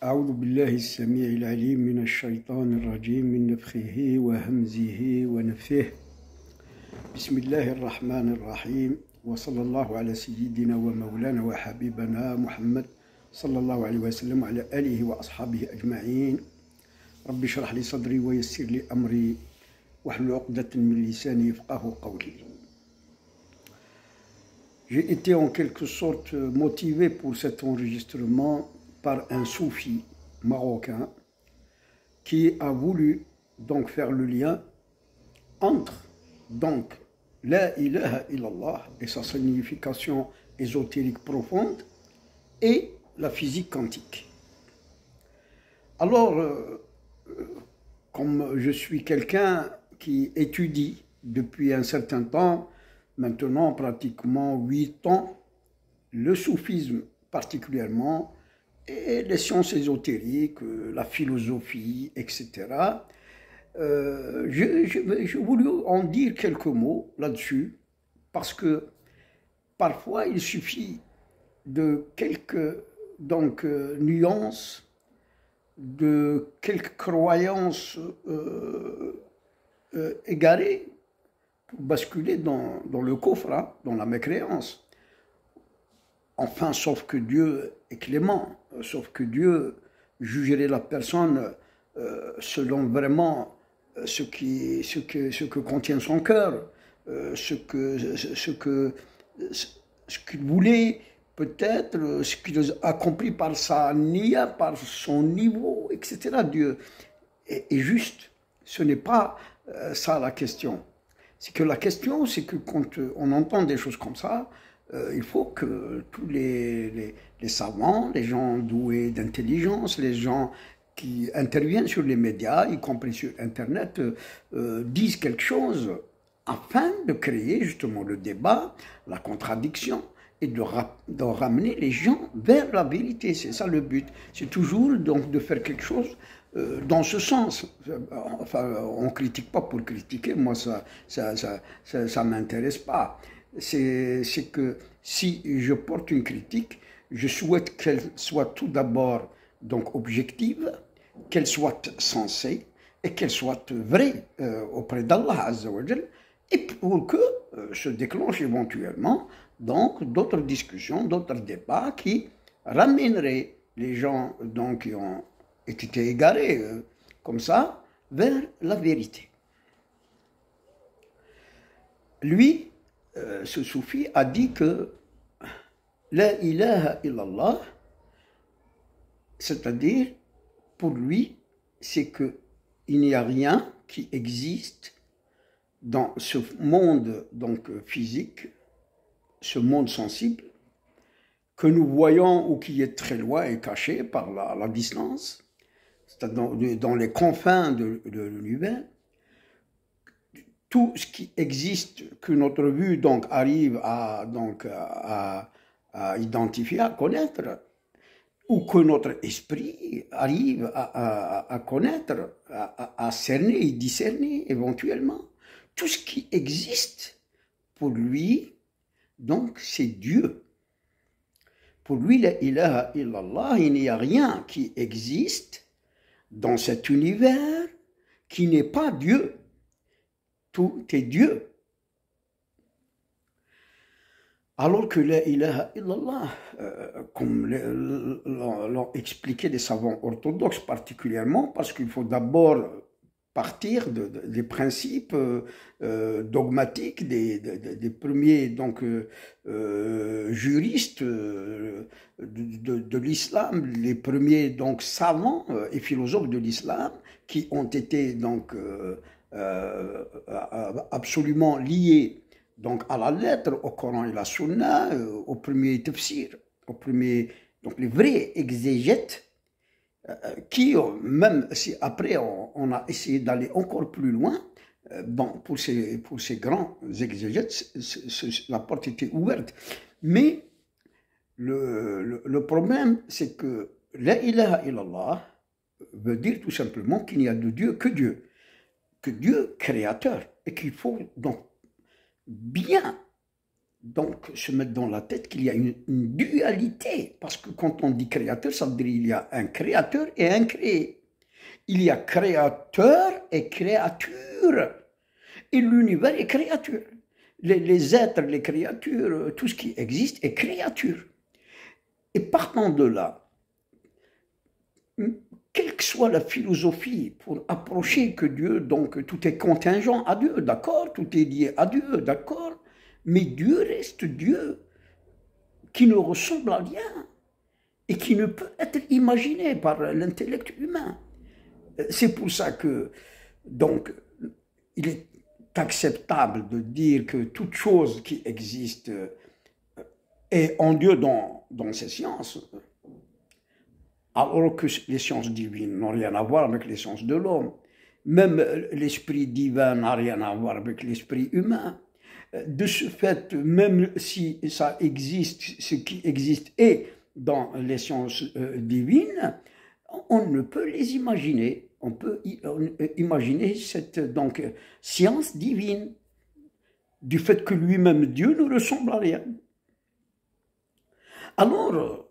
أعوذ بالله السميع العليم من الشيطان الرجيم من نفخه وهمزه ونفثه بسم الله الرحمن الرحيم وصلى الله على سيدنا ومولانا وحبيبنا محمد صلى الله عليه وسلم وعلى آله وأصحابه أجمعين رب اشرح لي صدري ويسر لي أمري واحلل عقدة من لساني يفقهوا قولي. J'ai été en quelque sorte motivé pour cet enregistrement par un soufi marocain qui a voulu donc faire le lien entre donc la ilaha illallah et sa signification ésotérique profonde et la physique quantique. Alors, comme je suis quelqu'un qui étudie depuis un certain temps, maintenant pratiquement 8 ans, le soufisme particulièrement, et les sciences ésotériques, la philosophie, etc. Je voulais en dire quelques mots là-dessus, parce que parfois il suffit de quelques nuances, de quelques croyances égarées, pour basculer dans le kufr, dans la mécréance. Enfin, sauf que Dieu est clément, sauf que Dieu jugerait la personne selon vraiment ce que contient son cœur, ce qu'il voulait, peut-être, ce qu'il a accompli par sa niya, par son niveau, etc. Dieu est juste. Ce n'est pas ça la question. C'est que la question, c'est que quand on entend des choses comme ça, il faut que tous les savants, les gens doués d'intelligence, les gens qui interviennent sur les médias, y compris sur Internet, disent quelque chose afin de créer justement le débat, la contradiction et de ramener les gens vers la vérité. C'est ça le but. C'est toujours donc de faire quelque chose dans ce sens. Enfin, on ne critique pas pour critiquer, moi ça m'intéresse pas. C'est que si je porte une critique, je souhaite qu'elle soit tout d'abord donc objective, qu'elle soit sensée et qu'elle soit vraie auprès d'Allah Azza wa Jal, et pour que se déclenchent éventuellement donc d'autres discussions, d'autres débats qui ramèneraient les gens donc qui ont été égarés comme ça vers la vérité. Lui, ce soufi a dit que la ilaha illallah, c'est-à-dire pour lui, c'est qu'il n'y a rien qui existe dans ce monde donc physique, ce monde sensible, que nous voyons ou qui est très loin et caché par la distance, c'est-à-dire dans les confins de l'univers. Tout ce qui existe, que notre vue donc arrive à identifier, à connaître, ou que notre esprit arrive à connaître, à cerner et discerner éventuellement, tout ce qui existe, pour lui, donc c'est Dieu. Pour lui, la ilaha illallah, il n'y a rien qui existe dans cet univers qui n'est pas Dieu. Tout est Dieu. Alors que la ilaha illallah, comme l'ont expliqué les savants orthodoxes particulièrement, parce qu'il faut d'abord partir des principes dogmatiques des premiers donc, juristes de l'islam, les premiers donc, savants et philosophes de l'islam qui ont été donc, absolument liés donc, à la lettre, au Coran et la Sunna, au premier tafsir, donc les vrais exégètes, qui, même si après on a essayé d'aller encore plus loin, bon, pour ces grands exégètes, la porte était ouverte. Mais le problème, c'est que la ilaha illallah veut dire tout simplement qu'il n'y a de Dieu que Dieu créateur, et qu'il faut donc bien donc se mettre dans la tête qu'il y a une dualité, parce que quand on dit créateur, ça veut dire qu'il y a un créateur et un créé. Il y a créateur et créature, et l'univers est créature. Les êtres, les créatures, tout ce qui existe est créature. Et partant de là, quelle que soit la philosophie pour approcher que Dieu, donc tout est contingent à Dieu, d'accord, tout est lié à Dieu, d'accord, mais Dieu reste Dieu, qui ne ressemble à rien et qui ne peut être imaginé par l'intellect humain. C'est pour ça que, donc, il est acceptable de dire que toute chose qui existe est en Dieu dans ces sciences, alors que les sciences divines n'ont rien à voir avec les sciences de l'homme. Même l'esprit divin n'a rien à voir avec l'esprit humain. De ce fait, même si ça existe, ce qui existe est dans les sciences divines, on ne peut les imaginer. On peut imaginer cette donc, science divine, du fait que lui-même, Dieu, ne ressemble à rien. Alors,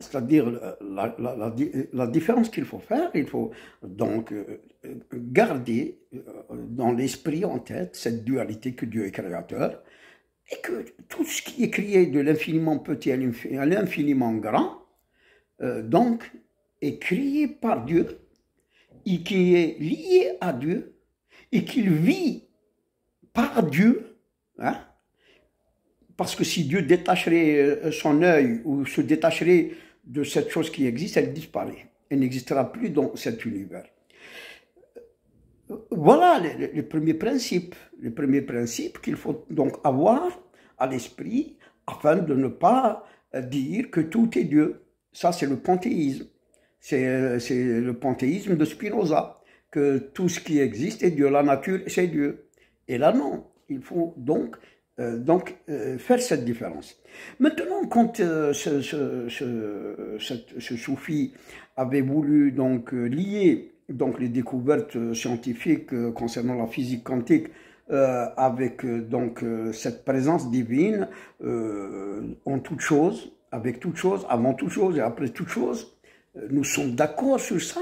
c'est-à-dire la différence qu'il faut faire, il faut donc garder dans l'esprit en tête cette dualité que Dieu est créateur, et que tout ce qui est créé de l'infiniment petit à l'infiniment grand, donc, est créé par Dieu, et qui est lié à Dieu, et qu'il vit par Dieu, hein? Parce que si Dieu détacherait son œil ou se détacherait de cette chose qui existe, elle disparaît. Elle n'existera plus dans cet univers. Voilà les premiers principes. Les premiers principes qu'il faut donc avoir à l'esprit afin de ne pas dire que tout est Dieu. Ça, c'est le panthéisme. C'est le panthéisme de Spinoza, que tout ce qui existe est Dieu. La nature, c'est Dieu. Et là, non. Il faut donc faire cette différence. Maintenant, quand ce soufi avait voulu donc lier donc les découvertes scientifiques concernant la physique quantique avec donc cette présence divine en toute chose, avec toute chose, avant toute chose et après toute chose, nous sommes d'accord sur ça,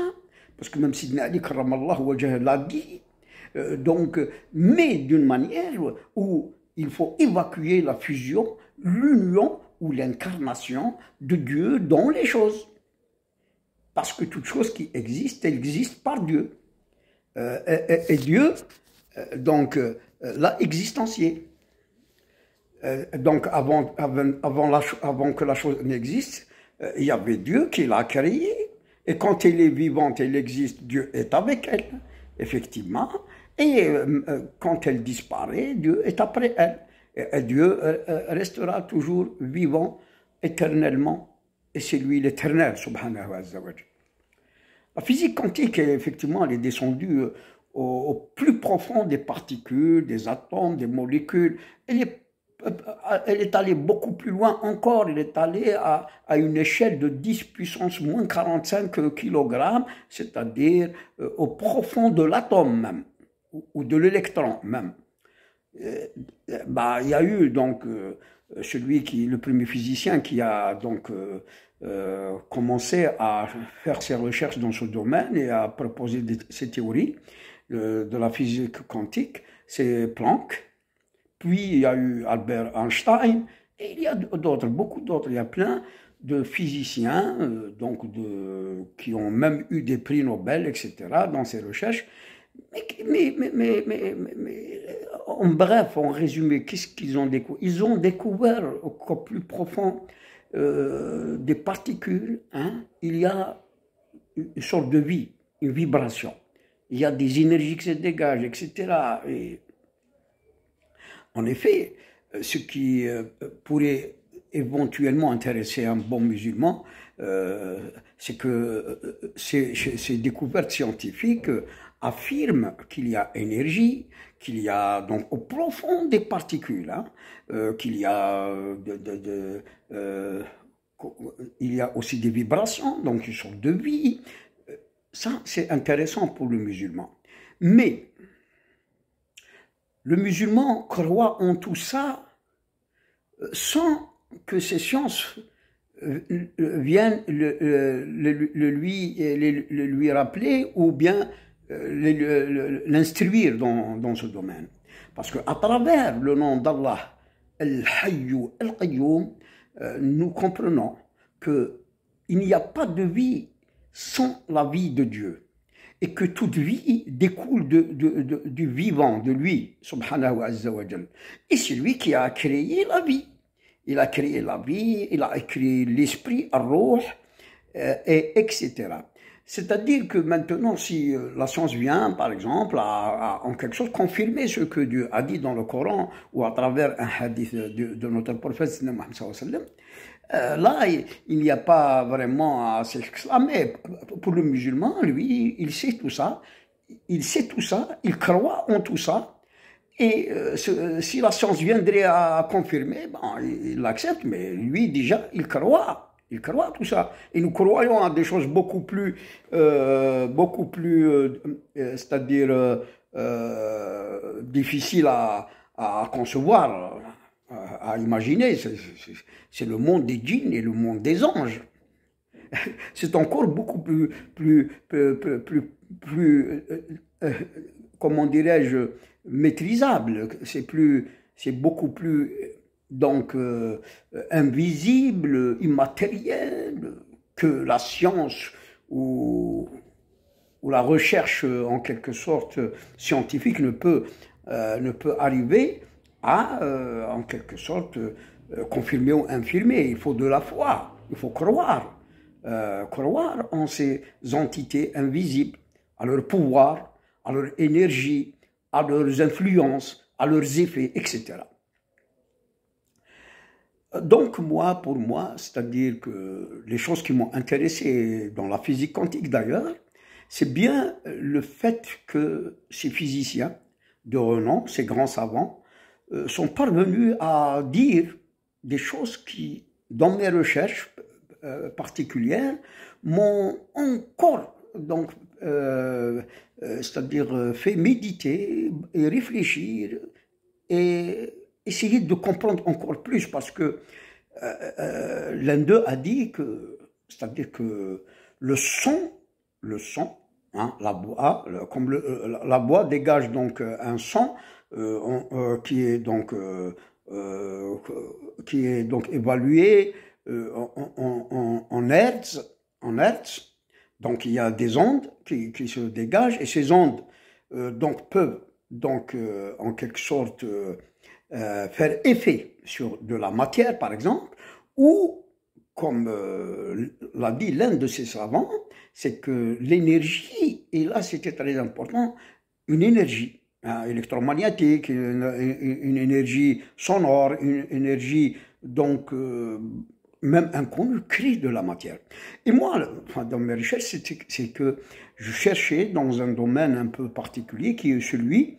parce que même si Ali karramallahu wajhah l'a dit, mais d'une manière où il faut évacuer la fusion, l'union ou l'incarnation de Dieu dans les choses. Parce que toute chose qui existe, elle existe par Dieu. Et Dieu, l'a existencié. Donc, avant que la chose n'existe, il y avait Dieu qui l'a créée. Et quand elle est vivante, elle existe, Dieu est avec elle, effectivement. Et quand elle disparaît, Dieu est après elle. Et Dieu restera toujours vivant éternellement. Et c'est lui l'éternel, subhanahu wa ta'ala. La physique quantique, effectivement, elle est descendue au plus profond des particules, des atomes, des molécules. Elle est allée beaucoup plus loin encore. Elle est allée à une échelle de 10 puissance moins 45 kg, c'est-à-dire au profond de l'atome même, ou de l'électron même. Il y a eu donc le premier physicien qui a donc commencé à faire ses recherches dans ce domaine et à proposer ses théories de la physique quantique, c'est Planck. Puis il y a eu Albert Einstein, et il y a d'autres, beaucoup d'autres. Il y a plein de physiciens qui ont même eu des prix Nobel, etc., dans ces recherches. Mais en bref, en résumé, qu'est-ce qu'ils ont découvert? Ils ont découvert au plus profond des particules. Hein? Il y a une sorte de vie, une vibration. Il y a des énergies qui se dégagent, etc. Et en effet, ce qui pourrait éventuellement intéresser un bon musulman, c'est que ces découvertes scientifiques affirment qu'il y a énergie, qu'il y a donc au profond des particules, hein, qu'il y a il y a aussi des vibrations, donc une sorte de vie. Ça, c'est intéressant pour le musulman. Mais le musulman croit en tout ça sans que ces sciences viennent lui rappeler ou bien l'instruire dans ce domaine. Parce qu'à travers le nom d'Allah, Al-Hayyu Al-Qayyum, nous comprenons qu'il n'y a pas de vie sans la vie de Dieu. Et que toute vie découle du vivant, de lui, subhanahu wa jal. Et c'est lui qui a créé la vie. Il a créé la vie, il a créé l'esprit, ar-ruh, etc. C'est-à-dire que maintenant, si la science vient, par exemple, à en quelque sorte confirmer ce que Dieu a dit dans le Coran ou à travers un hadith de notre prophète Mohammed sallallahu alayhi wa sallam, là, il n'y a pas vraiment à s'exclamer. Pour le musulman, lui, il sait tout ça, il croit en tout ça, et si la science viendrait à confirmer, bon, il l'accepte, mais lui, déjà, il croit à tout ça. Et nous croyons à des choses beaucoup plus c'est-à-dire difficiles à concevoir, à imaginer. C'est le monde des djinns et le monde des anges. C'est encore beaucoup plus comment dirais-je, maîtrisable. C'est beaucoup plus donc invisible, immatériel que la science ou la recherche en quelque sorte scientifique ne peut arriver à en quelque sorte confirmer ou infirmer. Il faut de la foi, il faut croire en ces entités invisibles, à leur pouvoir, à leur énergie, à leurs influences, à leurs effets, etc. Donc pour moi, c'est-à-dire que les choses qui m'ont intéressé dans la physique quantique d'ailleurs, c'est bien le fait que ces physiciens de renom, ces grands savants, sont parvenus à dire des choses qui, dans mes recherches particulières, m'ont encore donc c'est-à-dire fait méditer et réfléchir et essayer de comprendre encore plus, parce que l'un d'eux a dit que, c'est-à-dire que le son, hein, la bois dégage donc un son qui est donc évalué en hertz. Donc il y a des ondes qui se dégagent, et ces ondes donc peuvent donc en quelque sorte faire effet sur de la matière par exemple, ou comme l'a dit l'un de ces savants, c'est que l'énergie, et là c'était très important, une énergie électromagnétique, une énergie sonore, une énergie donc même inconnue, crée de la matière. Et moi, dans mes recherches, c'est que je cherchais dans un domaine un peu particulier qui est celui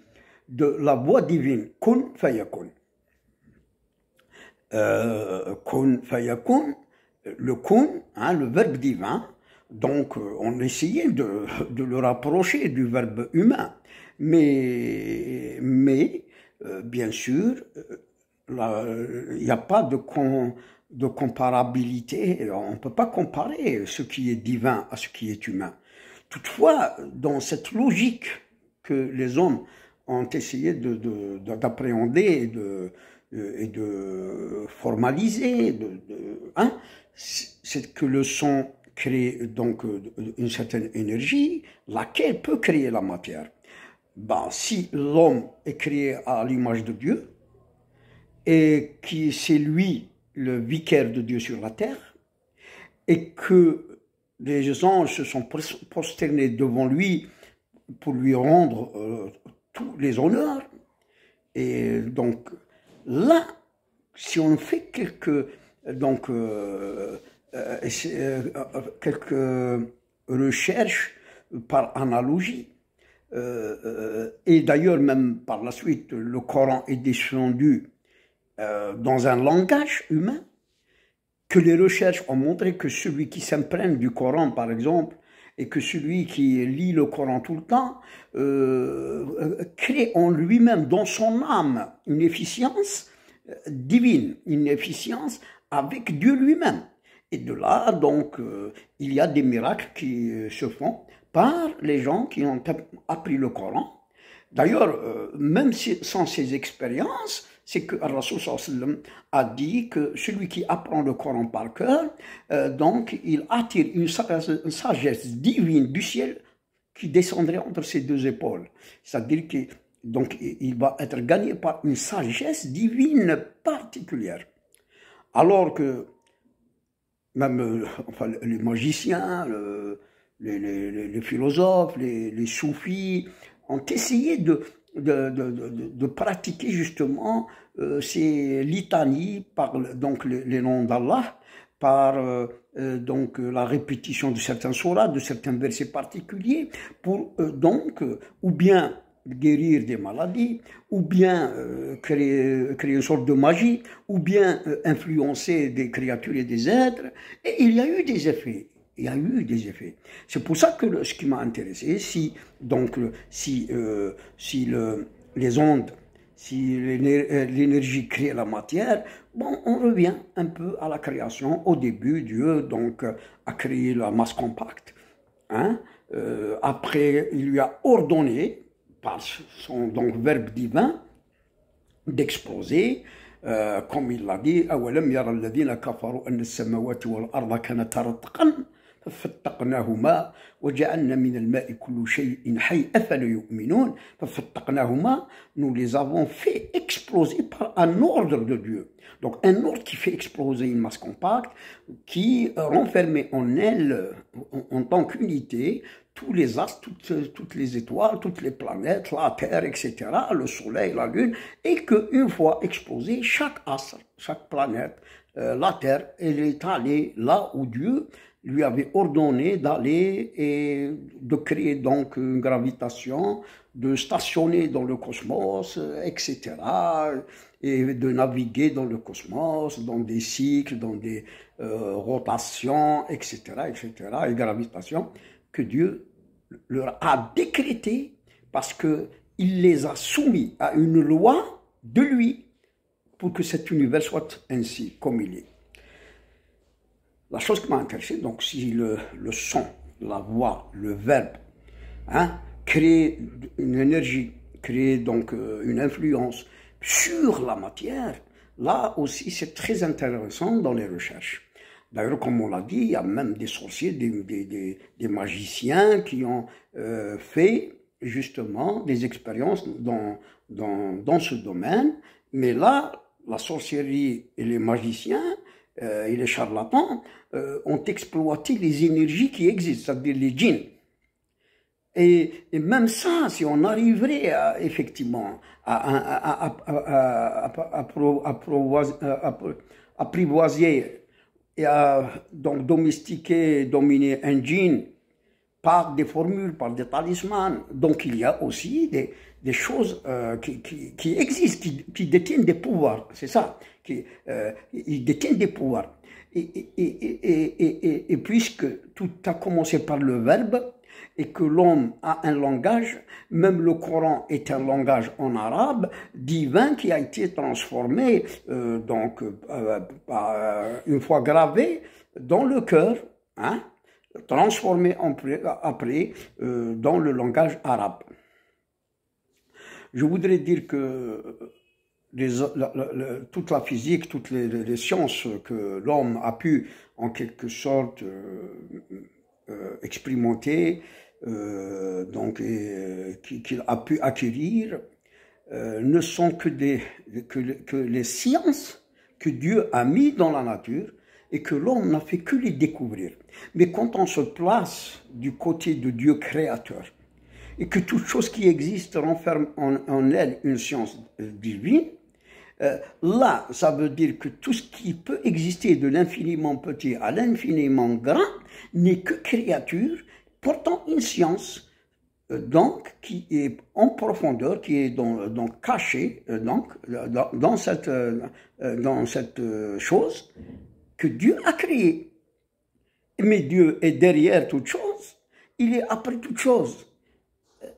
de la voix divine, kun fayakun. Kun fayakun, le kun, hein, le verbe divin, donc on essayait de le rapprocher du verbe humain. Mais bien sûr, il n'y a pas de comparabilité, on ne peut pas comparer ce qui est divin à ce qui est humain. Toutefois, dans cette logique que les hommes ont essayé d'appréhender et de formaliser, hein, c'est que le son crée donc une certaine énergie, laquelle peut créer la matière. Ben, si l'homme est créé à l'image de Dieu, et que c'est lui le vicaire de Dieu sur la terre, et que les anges se sont prosternés devant lui pour lui rendre tous les honneurs, et donc là, si on fait quelques recherches par analogie, et d'ailleurs même par la suite le Coran est descendu dans un langage humain, que les recherches ont montré que celui qui s'imprègne du Coran par exemple, et que celui qui lit le Coran tout le temps crée en lui-même, dans son âme, une efficience divine, une efficience avec Dieu lui-même. Et de là, donc, il y a des miracles qui se font par les gens qui ont appris le Coran. D'ailleurs, même sans ces expériences, c'est que Rasul a dit que celui qui apprend le Coran par cœur, donc il attire une sagesse divine du ciel qui descendrait entre ses deux épaules. C'est-à-dire qu'il va être gagné par une sagesse divine particulière. Alors que même enfin, les magiciens, les philosophes, les soufis ont essayé de pratiquer justement ces litanies par donc les noms d'Allah, par donc la répétition de certains surahs, de certains versets particuliers, pour donc ou bien guérir des maladies, ou bien créer une sorte de magie, ou bien influencer des créatures et des êtres. Et il y a eu des effets. Il y a eu des effets. C'est pour ça que ce qui m'a intéressé, les ondes, si l'énergie crée la matière, bon, on revient un peu à la création. Au début, Dieu donc a créé la masse compacte. Hein? Après, il lui a ordonné, par son donc, verbe divin, d'exploser, comme il l'a dit, أَوَلَمْ يَرَ الَّذِينَ كَفَرُوا أَنَّ السَّمَاوَاتِ وَالْأَرْضَ كَانَتَا رَتْقًا فَفَتَّقْنَاهُمَا وَجَعَلْنَا مِنَ الْمَاءِ كُلُّ شَيْءٍ حَيٍّ أَفَلَا يُؤْمِنُونَ فَفَتَّقْنَاهُمَا, nous les avons fait exploser par un ordre de Dieu. Donc un ordre qui fait exploser une masse compacte, qui renfermait en elle, en tant qu'unité, tous les astres, toutes les étoiles, toutes les planètes, la Terre, etc., le Soleil, la Lune, et qu'une fois explosé, chaque astre, chaque planète, la Terre, elle est allée là où Dieu lui avait ordonné d'aller et de créer donc une gravitation, de stationner dans le cosmos, etc., et de naviguer dans le cosmos, dans des cycles, dans des rotations, etc., et gravitation, que Dieu leur a décrété parce qu'il les a soumis à une loi de lui pour que cet univers soit ainsi comme il est. La chose qui m'a intéressé, donc si le son, la voix, le verbe, hein, crée une énergie, crée donc une influence sur la matière, là aussi c'est très intéressant dans les recherches. D'ailleurs, comme on l'a dit, il y a même des sorciers, des magiciens qui ont fait justement des expériences dans ce domaine. Mais là, la sorcellerie et les magiciens et les charlatans ont exploité les énergies qui existent, c'est-à-dire les djinns. Et même ça, si on arriverait effectivement à apprivoiser et à donc domestiquer, dominer un djinn par des formules, par des talismans. Donc il y a aussi des choses qui existent, qui détiennent des pouvoirs, c'est ça, ils détiennent des pouvoirs. Et puisque tout a commencé par le verbe, et que l'homme a un langage, même le Coran est un langage en arabe, divin, qui a été transformé, une fois gravé dans le cœur, hein, transformé après dans le langage arabe. Je voudrais dire que toute la physique, toutes les sciences que l'homme a pu en quelque sorte expérimenter, qu'il a pu acquérir, ne sont que les sciences que Dieu a mis dans la nature et que l'homme n'a fait que les découvrir. Mais quand on se place du côté de Dieu créateur et que toute chose qui existe renferme en elle une science divine, là, ça veut dire que tout ce qui peut exister de l'infiniment petit à l'infiniment grand n'est que créature portant une science donc qui est en profondeur, qui est donc cachée dans cette chose que Dieu a créée. Mais Dieu est derrière toute chose, il est après toute chose.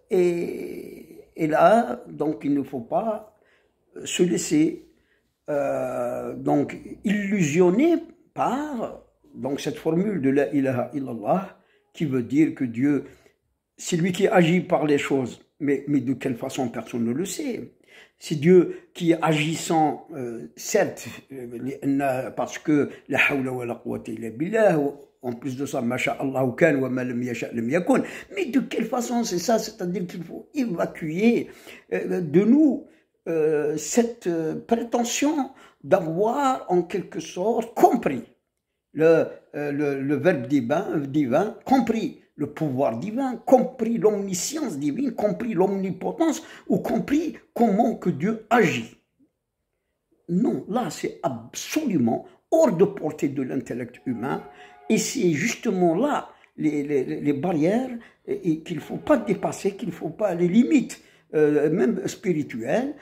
Et là, donc, il ne faut pas se laisser donc illusionné par donc, cette formule de la ilaha illallah qui veut dire que Dieu, c'est lui qui agit par les choses, mais de quelle façon personne ne le sait. C'est Dieu qui est agissant, certes, parce que la hawla wa la quwwata illa billah, en plus de ça, masha'Allah kan wa ma lam yasha' lam yakun. Mais de quelle façon c'est ça? C'est-à-dire qu'il faut évacuer de nous cette prétention d'avoir en quelque sorte compris le verbe divin, compris le pouvoir divin, compris l'omniscience divine, compris l'omnipotence, ou compris comment que Dieu agit. Non, là c'est absolument hors de portée de l'intellect humain, et c'est justement là les barrières qu'il ne faut pas dépasser, qu'il ne faut pas, les limites, même spirituelles,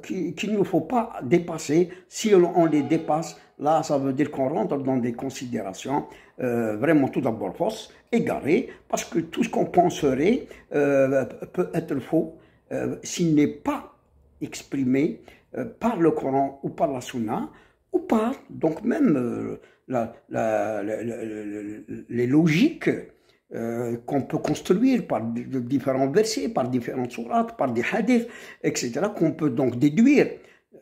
qu'il ne faut pas dépasser. Si on les dépasse, là, ça veut dire qu'on rentre dans des considérations vraiment tout d'abord fausses, égarées, parce que tout ce qu'on penserait peut être faux s'il n'est pas exprimé par le Coran ou par la Sunna, ou par donc même les logiques qu'on peut construire par différents versets, par différentes sourates, par des hadiths, etc., qu'on peut donc déduire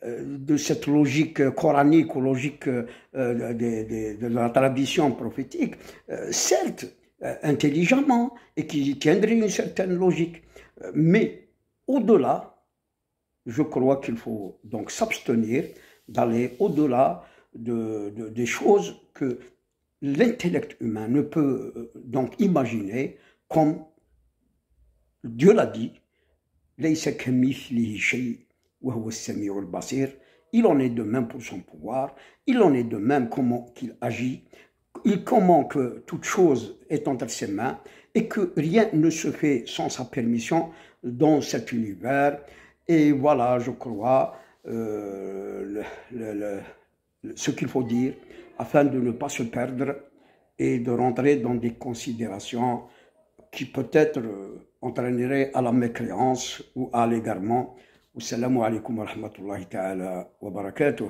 de cette logique coranique ou logique de la tradition prophétique, certes, intelligemment, et qui tiendrait une certaine logique. Mais au-delà, je crois qu'il faut donc s'abstenir d'aller au-delà des choses que l'intellect humain ne peut donc imaginer, comme Dieu l'a dit, il en est de même pour son pouvoir, il en est de même comment qu'il agit, comment que toute chose est entre ses mains et que rien ne se fait sans sa permission dans cet univers. Et voilà, je crois, ce qu'il faut dire afin de ne pas se perdre et de rentrer dans des considérations qui peut-être entraîneraient à la mécréance ou à l'égarement. Wassalamu alaikum wa rahmatullahi ta'ala wa barakatuh.